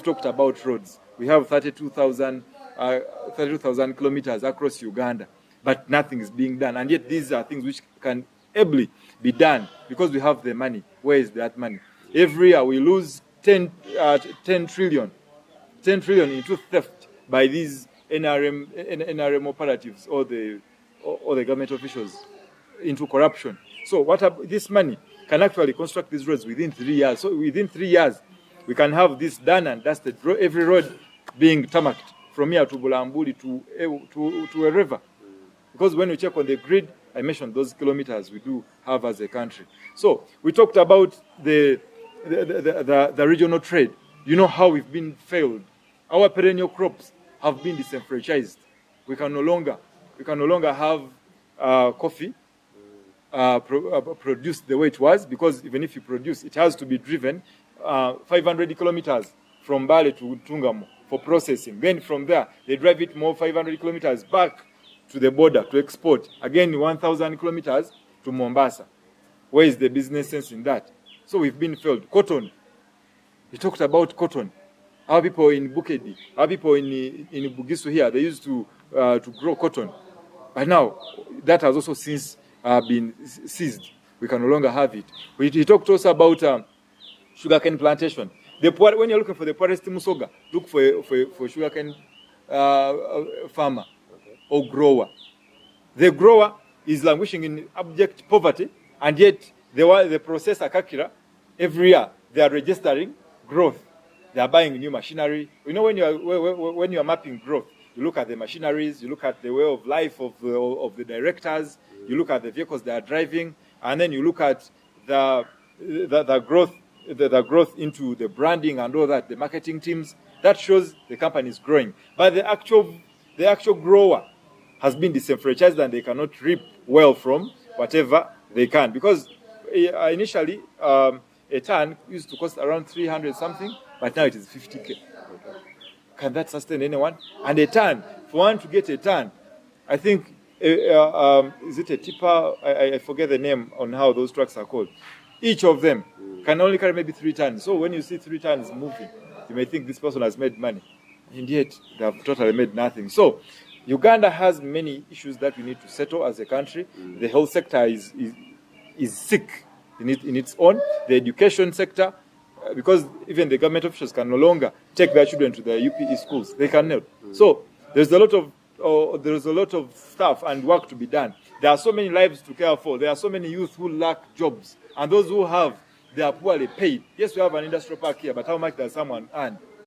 talked about roads. We have 32,000 kilometers across Uganda, but nothing is being done. And yet these are things which can ably be done because we have the money. Where is that money? Every year we lose 10 trillion into theft by these NRM operatives or the government officials into corruption. So this money can actually construct these roads within 3 years. So within 3 years, we can have this done and dusted. Every road being tarmacked from here to Bulambuli to a river. Because when you check on the grid, I mentioned those kilometers we do have as a country. So we talked about the regional trade. You know how we've been failed. Our perennial crops have been disenfranchised. We can no longer have coffee produced the way it was, because even if you produce, it has to be driven 500 kilometers from Bale to Tungamo for processing. Then from there, they drive it more 500 kilometers back to the border to export. Again, 1,000 kilometers to Mombasa. Where is the business sense in that? So we've been failed. Cotton. We talked about cotton. Our people in Bukedi, our people in Bugisu here, they used to grow cotton. But now, that has also since been seized. We can no longer have it. We talked also about sugarcane plantation. When you're looking for the poorest Musoga, look for sugarcane farmer or grower. The grower is languishing in abject poverty, and yet the processor Kakira, every year they are registering growth. They are buying new machinery. You know, when you are mapping growth, you look at the machineries, you look at the way of life of the directors, you look at the vehicles they are driving, and then you look at the growth into the branding and all that, the marketing teams. That shows the company is growing. But the actual grower has been disenfranchised, and they cannot reap well from whatever they can. Because initially, a ton used to cost around 300 something, but now it is 50K. Can that sustain anyone? And a ton, for one to get a ton, I think, is it a tipper? I forget the name on how those trucks are called. Each of them can only carry maybe 3 tons. So when you see 3 tons moving, you may think this person has made money. And yet, they have totally made nothing. So Uganda has many issues that we need to settle as a country. The health sector is sick in its own. The education sector, because even the government officials can no longer take their children to the UPE schools. They cannot. So there's a lot of stuff and work to be done. There are so many lives to care for. There are so many youth who lack jobs. And those who have, they are poorly paid. Yes, we have an industrial park here, but how much does someone earn?